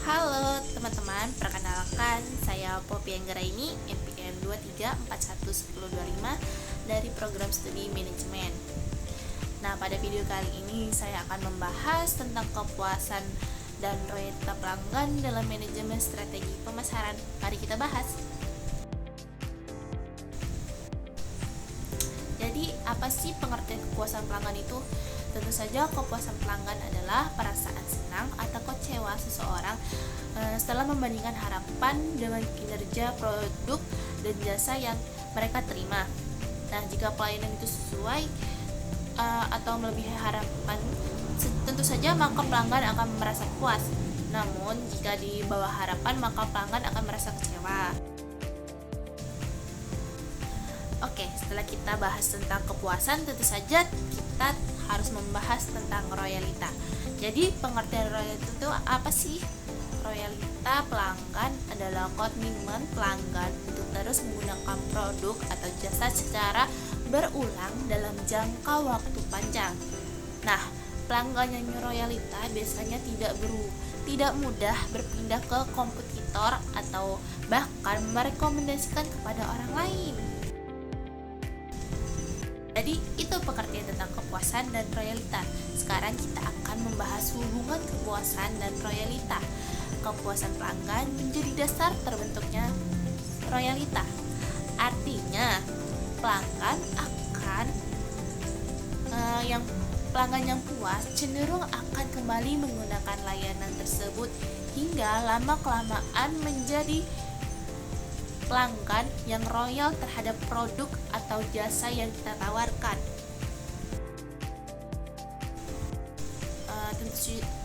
Halo teman-teman, perkenalkan saya Poppy Anggraini, NPM 23411025 dari program studi manajemen. Nah, pada video kali ini saya akan membahas tentang kepuasan dan loyalitas pelanggan dalam manajemen strategi pemasaran. Mari kita bahas. Jadi, apa sih pengertian kepuasan pelanggan itu? Tentu saja kepuasan pelanggan adalah perasaan senang atau kecewa seseorang setelah membandingkan harapan dengan kinerja produk dan jasa yang mereka terima. Nah, jika pelayanan itu sesuai atau melebihi harapan, tentu saja maka pelanggan akan merasa puas. Namun, jika di bawah harapan, maka pelanggan akan merasa kecewa. Oke, setelah kita bahas tentang kepuasan, tentu saja kita harus membahas tentang royalita. Jadi, pengertian royalita itu apa sih? Royalita pelanggan adalah komitmen pelanggan untuk terus menggunakan produk atau jasa secara berulang dalam jangka waktu panjang. Nah, pelanggan yang royalita biasanya tidak mudah berpindah ke kompetitor atau bahkan merekomendasikan kepada orang lain. Jadi itu pengertian tentang kepuasan dan royalita. Sekarang kita akan membahas hubungan kepuasan dan royalita. Kepuasan pelanggan menjadi dasar terbentuknya royalita. Artinya pelanggan yang puas cenderung akan kembali menggunakan layanan tersebut hingga lama-kelamaan menjadi pelanggan yang royal terhadap produk atau jasa yang kita tawarkan.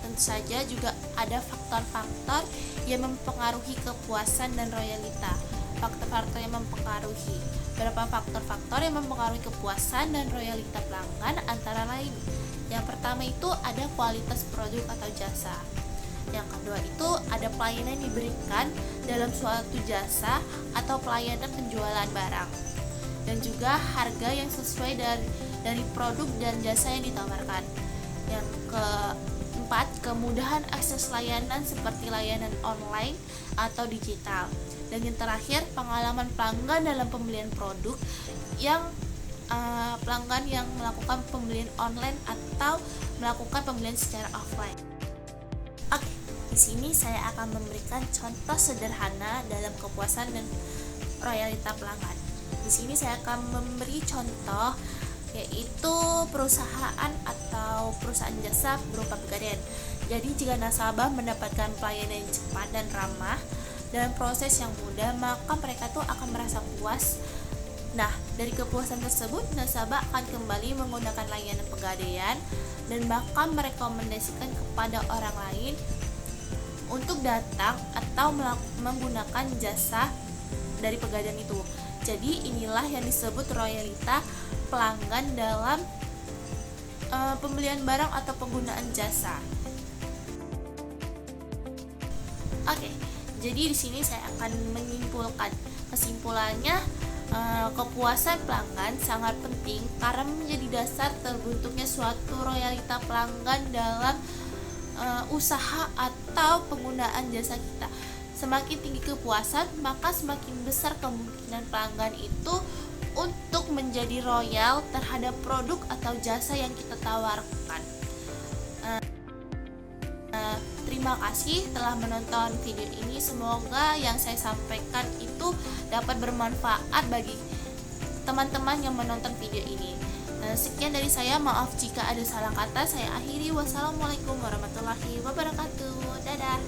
Tentu saja juga ada faktor-faktor yang mempengaruhi kepuasan dan royalita. Faktor-faktor yang mempengaruhi. Beberapa faktor-faktor yang mempengaruhi kepuasan dan royalita pelanggan antara lain. Yang pertama itu ada kualitas produk atau jasa. Yang kedua itu ada pelayanan yang diberikan dalam suatu jasa atau pelayanan penjualan barang, dan juga harga yang sesuai dari produk dan jasa yang ditawarkan. Yang keempat, kemudahan akses layanan seperti layanan online atau digital. Dan yang terakhir, pengalaman pelanggan dalam pembelian produk yang pelanggan yang melakukan pembelian online atau melakukan pembelian secara offline. Oke, di sini saya akan memberikan contoh sederhana dalam kepuasan dan royalita pelanggan. Di sini saya akan memberi contoh yaitu perusahaan atau perusahaan jasa berupa pegadaian. Jadi jika nasabah mendapatkan pelayanan yang cepat dan ramah dalam proses yang mudah, maka mereka tuh akan merasa puas. Nah, dari kepuasan tersebut, nasabah akan kembali menggunakan layanan pegadaian dan bahkan merekomendasikan kepada orang lain untuk datang atau menggunakan jasa dari pegadaian itu. Jadi inilah yang disebut royalita pelanggan dalam pembelian barang atau penggunaan jasa. Oke, jadi di sini saya akan menyimpulkan. Kesimpulannya, kepuasan pelanggan sangat penting karena menjadi dasar terbentuknya suatu royalita pelanggan dalam usaha atau penggunaan jasa kita. Semakin tinggi kepuasan, maka semakin besar kemungkinan pelanggan itu untuk menjadi royal terhadap produk atau jasa yang kita tawarkan. Terima kasih telah menonton video ini. Semoga yang saya sampaikan itu dapat bermanfaat bagi teman-teman yang menonton video ini. Sekian dari saya, maaf jika ada salah kata. Saya akhiri. Wassalamualaikum warahmatullahi wabarakatuh. Dadah.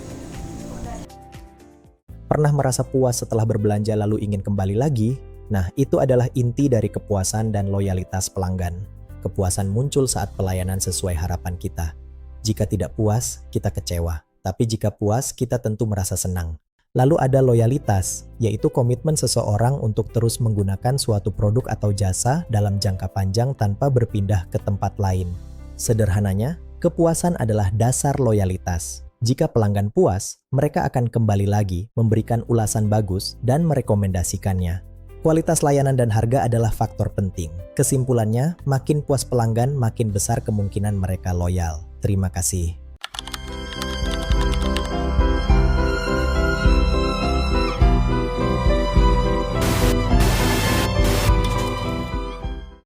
Pernah merasa puas setelah berbelanja lalu ingin kembali lagi? Nah, itu adalah inti dari kepuasan dan loyalitas pelanggan. Kepuasan muncul saat pelayanan sesuai harapan kita. Jika tidak puas, kita kecewa. Tapi jika puas, kita tentu merasa senang. Lalu ada loyalitas, yaitu komitmen seseorang untuk terus menggunakan suatu produk atau jasa dalam jangka panjang tanpa berpindah ke tempat lain. Sederhananya, kepuasan adalah dasar loyalitas. Jika pelanggan puas, mereka akan kembali lagi, memberikan ulasan bagus, dan merekomendasikannya. Kualitas layanan dan harga adalah faktor penting. Kesimpulannya, makin puas pelanggan, makin besar kemungkinan mereka loyal. Terima kasih.